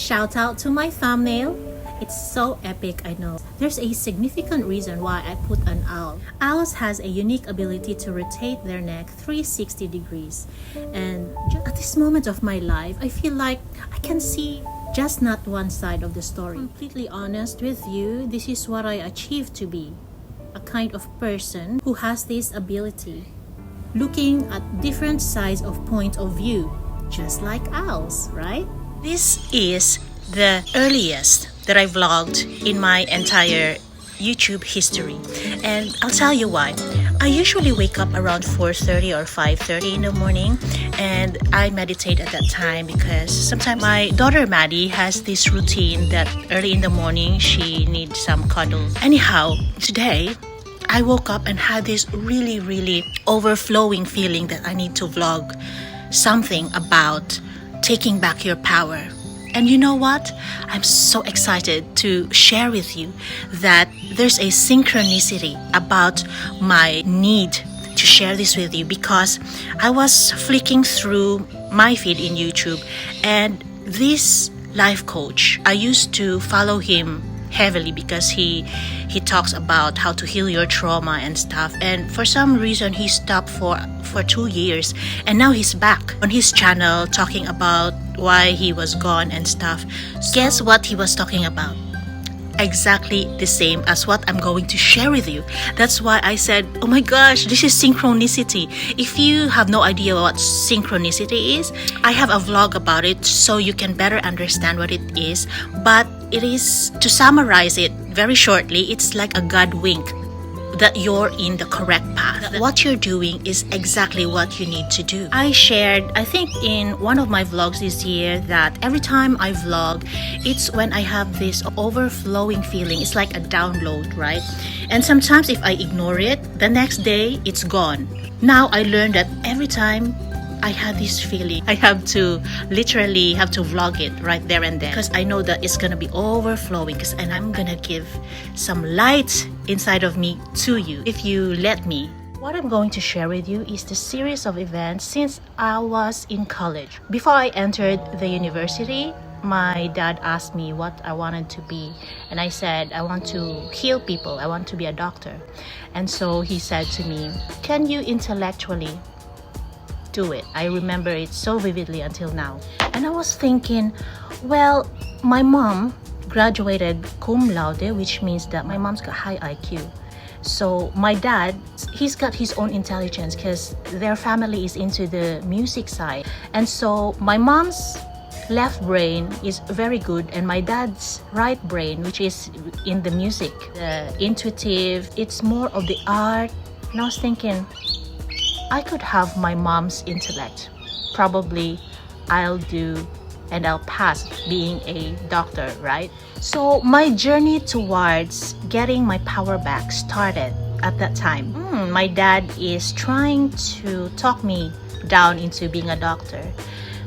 Shout out to my thumbnail. It's so epic, I know. There's a significant reason why I put an owl. Owls has a unique ability to rotate their neck 360 degrees. And at this moment of my life, I feel like I can see just not one side of the story. Completely honest with you, this is what I achieved to be. A kind of person who has this ability. Looking at different sides of point of view, just like owls, right? This is the earliest that I vlogged in my entire YouTube history, and I'll tell you why. I usually wake up around 4:30 or 5:30 in the morning, and I meditate at that time because sometimes my daughter Maddie has this routine that early in the morning she needs some cuddle. Anyhow, today I woke up and had this really overflowing feeling that I need to vlog something about taking back your power. And you know what? I'm so excited to share with you that there's a synchronicity about my need to share this with you, because I was flicking through my feed in YouTube, and this life coach, I used to follow him heavily because he talks about how to heal your trauma and stuff, and for some reason he stopped for 2 years, and now he's back on his channel talking about why he was gone and stuff. Guess what he was talking about? Exactly the same as what I'm going to share with you. That's why I said, oh my gosh, this is synchronicity. If you have no idea what synchronicity is, I have a vlog about it so you can better understand what it is. But it is, to summarize it very shortly, it's like a God wink that you're in the correct path. What you're doing is exactly what you need to do. I shared, I think in one of my vlogs this year, that every time I vlog, it's when I have this overflowing feeling. It's like a download, right? And sometimes if I ignore it, the next day it's gone. Now I learned that every time I had this feeling, I have to literally have to vlog it right there and then, because I know that it's gonna be overflowing, and I'm gonna give some light inside of me to you if you let me. What I'm going to share with you is the series of events since I was in college. Before I entered the university, my dad asked me what I wanted to be, and I said I want to heal people, I want to be a doctor. And so he said to me, can you intellectually do it? I remember it so vividly until now. And I was thinking, well, my mom graduated cum laude, which means that my mom's got high IQ. So my dad, he's got his own intelligence because their family is into the music side. And so my mom's left brain is very good, and my dad's right brain, which is in the music, the intuitive, it's more of the art. And I was thinking, I could have my mom's intellect. Probably I'll do and I'll pass being a doctor, right? So my journey towards getting my power back started at that time. My dad is trying to talk me down into being a doctor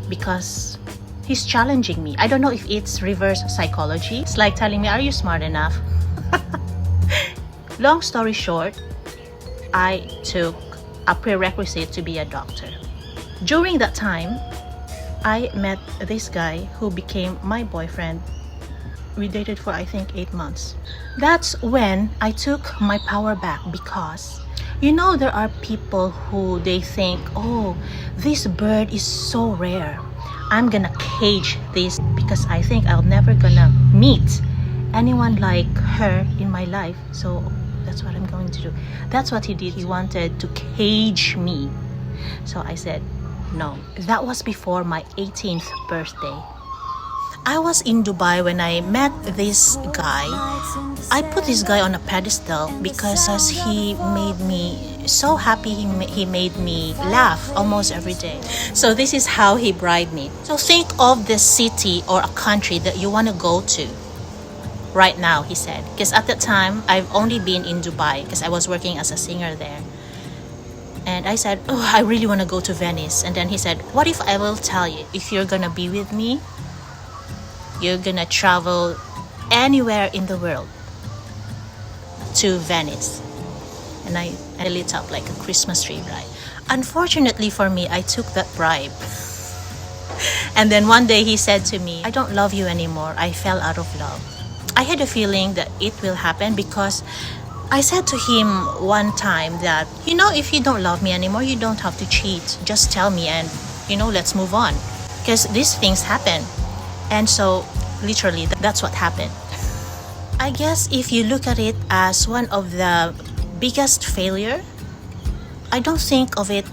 because he's challenging me. I don't know if it's reverse psychology. It's like telling me, are you smart enough? Long story short, I took a prerequisite to be a doctor. During that time, I met this guy who became my boyfriend. We dated for I think 8 months. That's when I took my power back, because you know there are people who they think, oh, this bird is so rare, I'm gonna cage this because I think I'll never gonna meet anyone like her in my life, so that's what I'm going to do. That's what he did. He wanted to cage me. So I said no. That was before my 18th birthday. I was in Dubai when I met this guy. I put this guy on a pedestal because he made me so happy. He made me laugh almost every day. So this is how he bribed me. So think of the city or a country that you want to go to right now, he said, because at that time I've only been in Dubai because I was working as a singer there. And I said, oh, I really want to go to Venice. And then he said, what if I will tell you, if you're gonna be with me, you're gonna travel anywhere in the world to Venice. And I lit up like a Christmas tree, right? Unfortunately for me, I took that bribe. And then one day he said to me, I don't love you anymore. I fell out of love. I had a feeling that it will happen because I said to him one time that, if you don't love me anymore, you don't have to cheat. Just tell me and, let's move on. Because these things happen. And so, literally, that's what happened. I guess if you look at it as one of the biggest failure, I don't think of it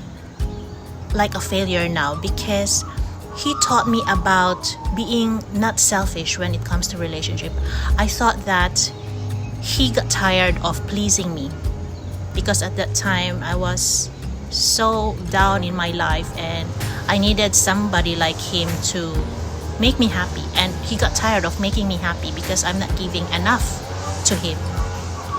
like a failure now because he taught me about being not selfish when it comes to relationship. I thought that he got tired of pleasing me because at that time I was so down in my life and I needed somebody like him to make me happy, and he got tired of making me happy because I'm not giving enough to him.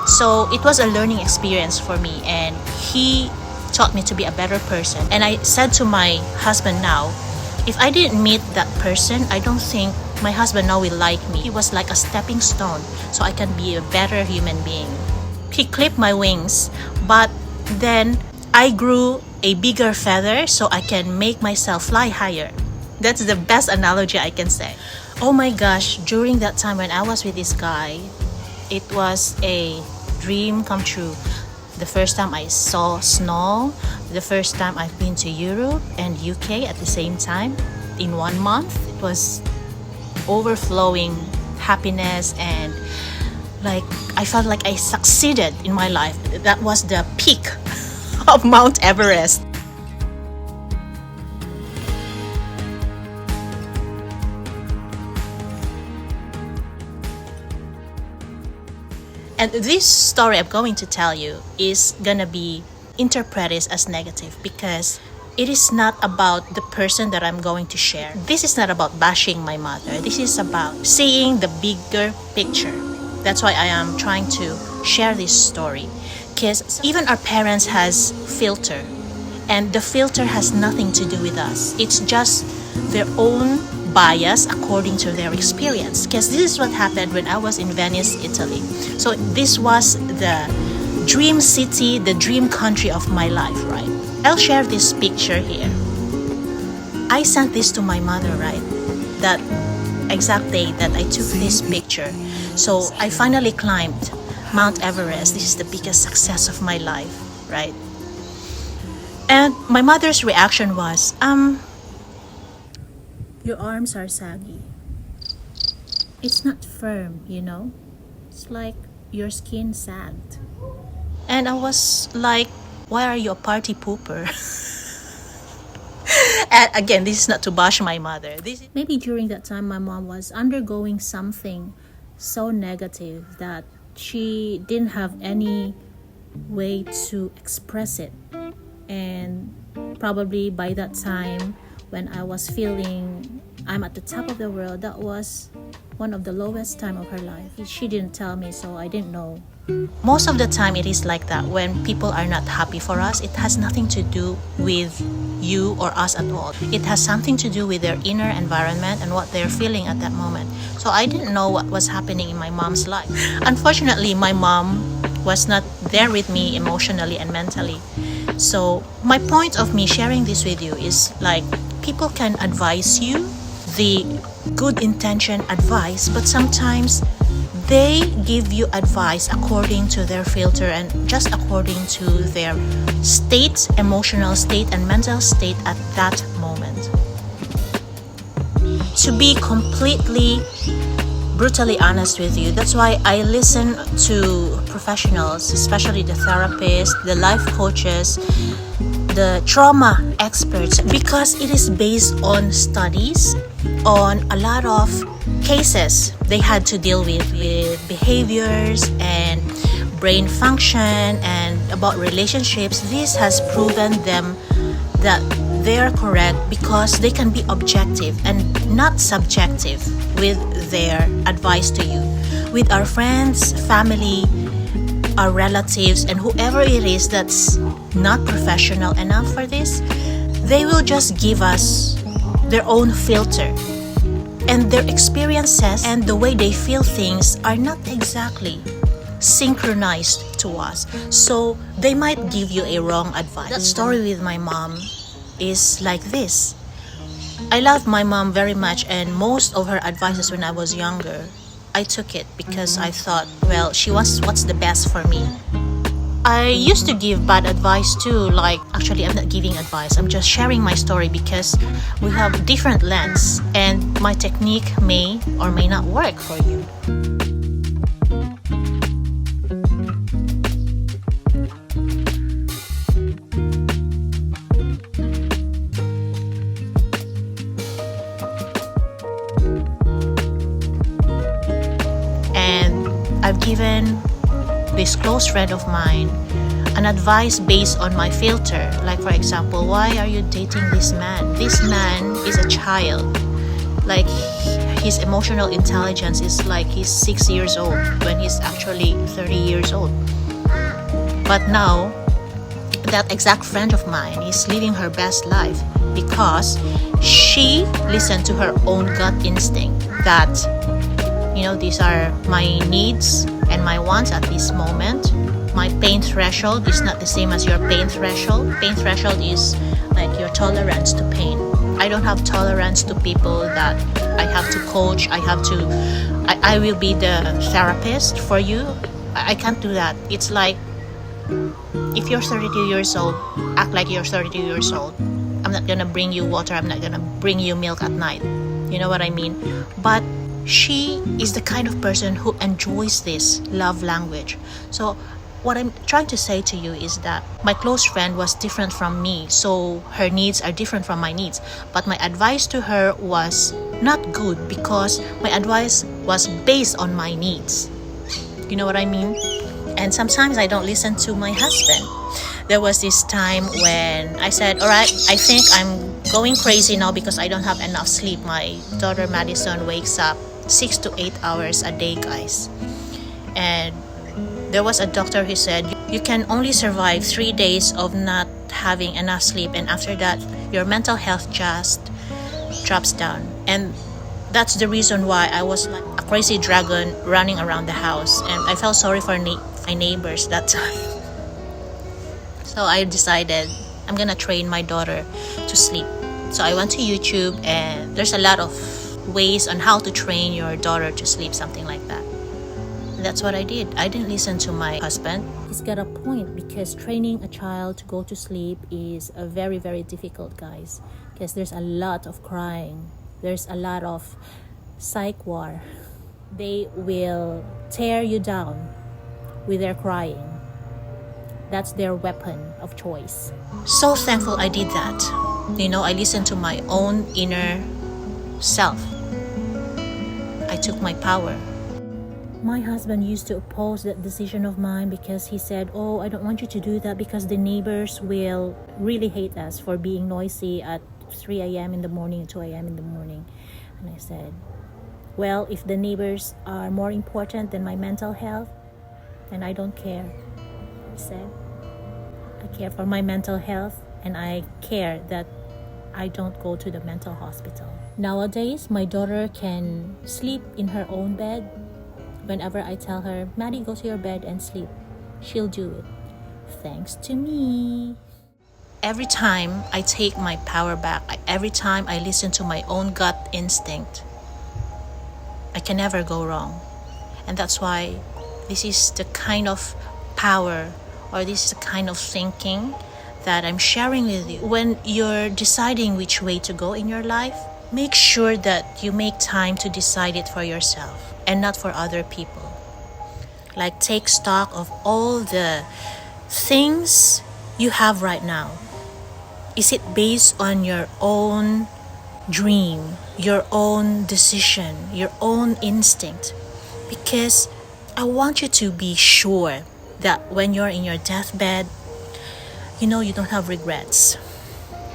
So it was a learning experience for me, and he taught me to be a better person. And I said to my husband now, if I didn't meet that person, I don't think my husband now will like me. He was like a stepping stone so I can be a better human being. He clipped my wings, but then I grew a bigger feather so I can make myself fly higher. That's the best analogy I can say. Oh my gosh, during that time when I was with this guy, it was a dream come true. The first time I saw snow, the first time I've been to Europe and UK at the same time in 1 month. It was overflowing happiness, and like I felt like I succeeded in my life. That was the peak of Mount Everest. And this story I'm going to tell you is gonna be interpreted as negative because it is not about the person that I'm going to share. This is not about bashing my mother. This is about seeing the bigger picture. That's why I am trying to share this story. Because even our parents has filter, and the filter has nothing to do with us. It's just their own bias according to their experience. Because this is what happened when I was in Venice, Italy. So this was the dream city, the dream country of my life, right? I'll share this picture here. I sent this to my mother, right? That exact day that I took this picture. So I finally climbed Mount Everest. This is the biggest success of my life, right? And my mother's reaction was, your arms are saggy. It's not firm, It's like your skin sagged. And I was like, why are you a party pooper? And again, this is not to bash my mother. Maybe during that time, my mom was undergoing something so negative that she didn't have any way to express it. And probably by that time, when I was feeling I'm at the top of the world, that was one of the lowest time of her life. She didn't tell me, so I didn't know. Most of the time it is like that. When people are not happy for us, it has nothing to do with you or us at all. It has something to do with their inner environment and what they're feeling at that moment. So I didn't know what was happening in my mom's life. Unfortunately, my mom was not there with me emotionally and mentally. So my point of me sharing this with you is like, people can advise you, the good intention advice, but sometimes they give you advice according to their filter and just according to their state, emotional state and mental state at that moment. To be completely brutally honest with you, that's why I listen to professionals, especially the therapists, the life coaches, the trauma experts, because it is based on studies, on a lot of cases they had to deal with behaviors and brain function and about relationships. This has proven them that they are correct because they can be objective and not subjective with their advice to you. With our friends, family, our relatives, and whoever it is that's not professional enough for this, they will just give us their own filter. And their experiences and the way they feel things are not exactly synchronized to us. So they might give you a wrong advice. That story with my mom is like this. I love my mom very much, and most of her advices when I was younger, I took it because I thought, well, she wants what's the best for me. I used to give bad advice too, like, actually I'm not giving advice, I'm just sharing my story because we have different lens and my technique may or may not work for you. And I've given this close friend of mine an advice based on my filter. Like, for example, why are you dating this man? This man is a child. Like, his emotional intelligence is like he's 6 years old when he's actually 30 years old. But now, that exact friend of mine is living her best life because she listened to her own gut instinct that, you know, these are my needs and my wants at this moment. My pain threshold is not the same as your pain threshold. Pain threshold is like your tolerance to pain. I don't have tolerance to people that I have to coach. I will be the therapist for you. I can't do that. It's like, if you're 32 years old, act like you're 32 years old. I'm not gonna bring you water. I'm not gonna bring you milk at night. You know what I mean? But she is the kind of person who enjoys this love language. So what I'm trying to say to you is that my close friend was different from me, so her needs are different from my needs. But my advice to her was not good because my advice was based on my needs. You know what I mean? And sometimes I don't listen to my husband. There was this time when I said, all right, I think I'm going crazy now because I don't have enough sleep. My daughter Madison wakes up 6 to 8 hours a day, guys. And there was a doctor who said you can only survive 3 days of not having enough sleep, and after that your mental health just drops down. And that's the reason why I was like a crazy dragon running around the house, and I felt sorry for my neighbors that time. So I decided I'm gonna train my daughter to sleep. So I went to YouTube, and there's a lot of ways on how to train your daughter to sleep, something like that. And that's what I did. I didn't listen to my husband. He's got a point because training a child to go to sleep is a very, very difficult, guys, because there's a lot of crying. There's a lot of psych war. They will tear you down with their crying. That's their weapon of choice. So thankful I did that. You know, I listened to my own inner self. I took my power. My husband used to oppose that decision of mine because he said, oh, I don't want you to do that because the neighbors will really hate us for being noisy at 3 a.m. in the morning, 2 a.m. in the morning. And I said, well, if the neighbors are more important than my mental health, then I don't care. I said, I care for my mental health, and I care that I don't go to the mental hospital. Nowadays, my daughter can sleep in her own bed. Whenever I tell her, Maddie, go to your bed and sleep, she'll do it. Thanks to me. Every time I take my power back, every time I listen to my own gut instinct, I can never go wrong. And that's why this is the kind of power, or this is the kind of thinking that I'm sharing with you. When you're deciding which way to go in your life, make sure that you make time to decide it for yourself and not for other people. Like, take stock of all the things you have right now. Is it based on your own dream, your own decision, your own instinct? Because I want you to be sure that when you're in your deathbed, you know you don't have regrets.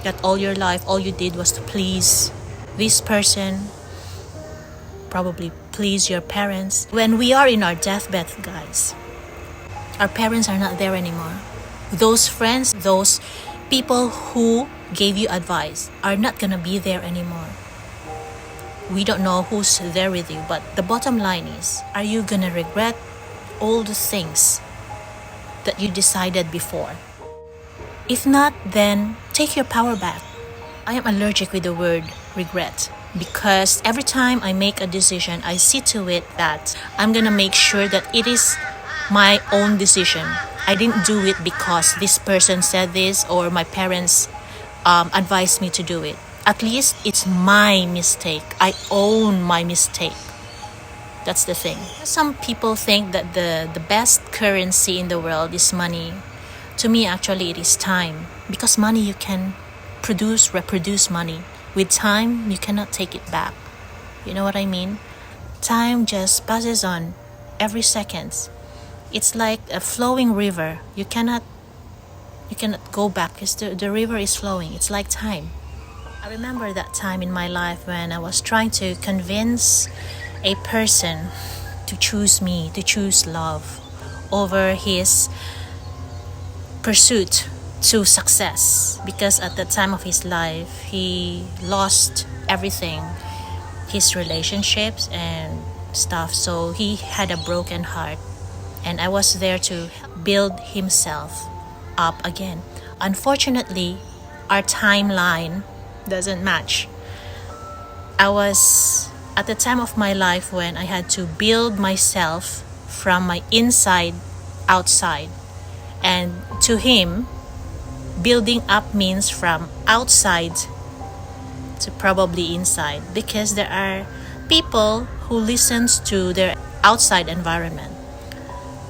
That all your life, all you did was to please this person, probably please your parents. When we are in our deathbed, guys, our parents are not there anymore. Those friends, those people who gave you advice are not gonna be there anymore. We don't know who's there with you, but the bottom line is, are you gonna regret all the things that you decided before? If not, then take your power back. I am allergic with the word regret, because every time I make a decision, I see to it that I'm gonna make sure that it is my own decision. I didn't do it because this person said this or my parents advised me to do it. At least it's my mistake. I own my mistake. That's the thing. Some people think that the best currency in the world is money. To me, actually, it is time. Because money, you can reproduce money. With time, you cannot take it back. You know what I mean? Time just passes on every second. It's like a flowing river. You cannot go back because the river is flowing. It's like time. I remember that time in my life when I was trying to convince a person to choose me, to choose love over his pursuit to success, because at the time of his life he lost everything, his relationships and stuff, so he had a broken heart, and I was there to build himself up again. Unfortunately, our timeline doesn't match. I was at the time of my life when I had to build myself from my inside outside, and to him, building up means from outside to probably inside, because there are people who listens to their outside environment.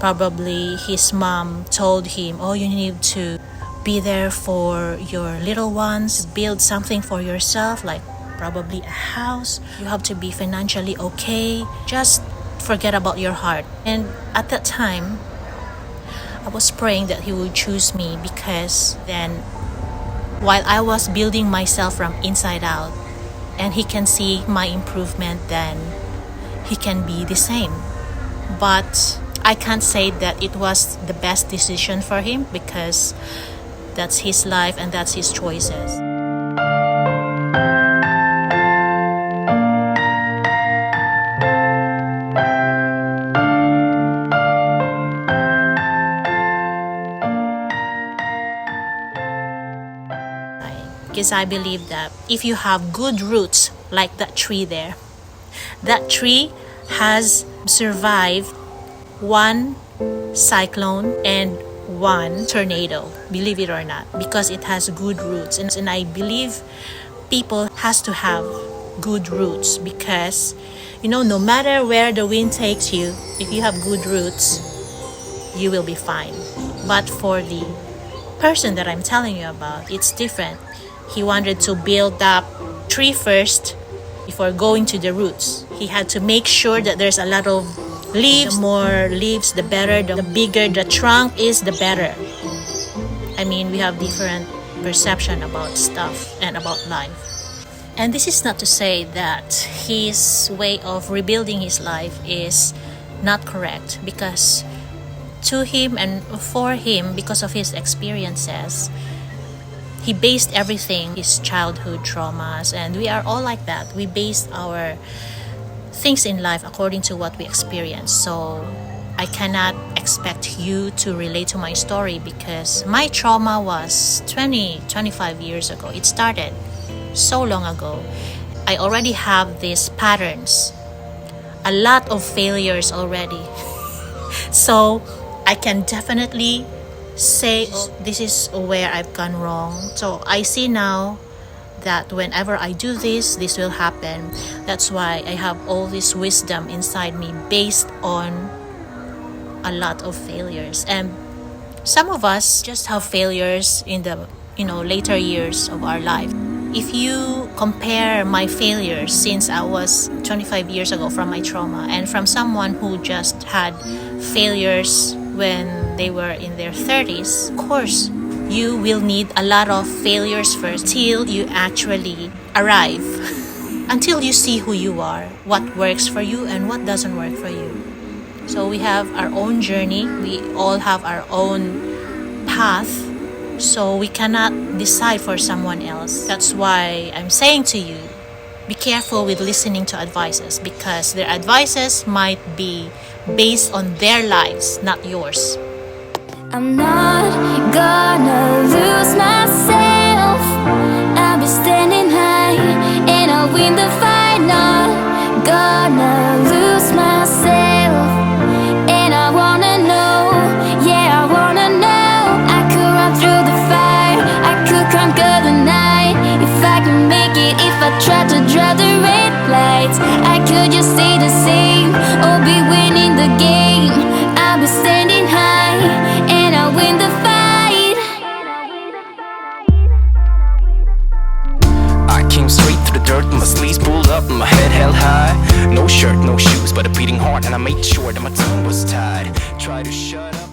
Probably his mom told him, oh, you need to be there for your little ones, build something for yourself, like probably a house. You have to be financially okay. Just forget about your heart. And at that time, I was praying that he would choose me, because then while I was building myself from inside out and he can see my improvement, then he can be the same. But I can't say that it was the best decision for him, because that's his life and that's his choices. Because I believe that if you have good roots, like that tree there, that tree has survived one cyclone and one tornado, believe it or not, because it has good roots. And I believe people has to have good roots, because no matter where the wind takes you, if you have good roots, you will be fine. But for the person that I'm telling you about, it's different. He wanted to build up tree first before going to the roots. He had to make sure that there's a lot of leaves. The more leaves, the better. The bigger the trunk is, the better. I mean, we have different perception about stuff and about life. And this is not to say that his way of rebuilding his life is not correct, because to him and for him, because of his experiences, he based everything, his childhood traumas, and we are all like that. We base our things in life according to what we experience. So I cannot expect you to relate to my story, because my trauma was 25 years ago. It started so long ago. I already have these patterns, a lot of failures already. So I can definitely say, oh, this is where I've gone wrong. So I see now that whenever I do this, this will happen. That's why I have all this wisdom inside me based on a lot of failures. And some of us just have failures in the later years of our life. If you compare my failures since I was 25 years ago from my trauma, and from someone who just had failures when they were in their 30s, of course, you will need a lot of failures first till you actually arrive, until you see who you are, what works for you and what doesn't work for you. So we have our own journey. We all have our own path. So we cannot decide for someone else. That's why I'm saying to you, be careful with listening to advices, because their advices might be based on their lives, not yours. I'm not gonna lose myself. I'll be standing high and I'll I'll win the fight. Not gonna lose myself. And I wanna know, yeah, I wanna know. I could run through the fire, I could conquer the night. If I can make it, if I try to draw the red lights, I could just stay the same or be winning the game. I'll be standing high and I'll win the fight. I came straight through the dirt, my sleeves pulled up and my head held high. No shirt, no shoes, but a beating heart, and I made sure that my tongue was tied. Try to shut up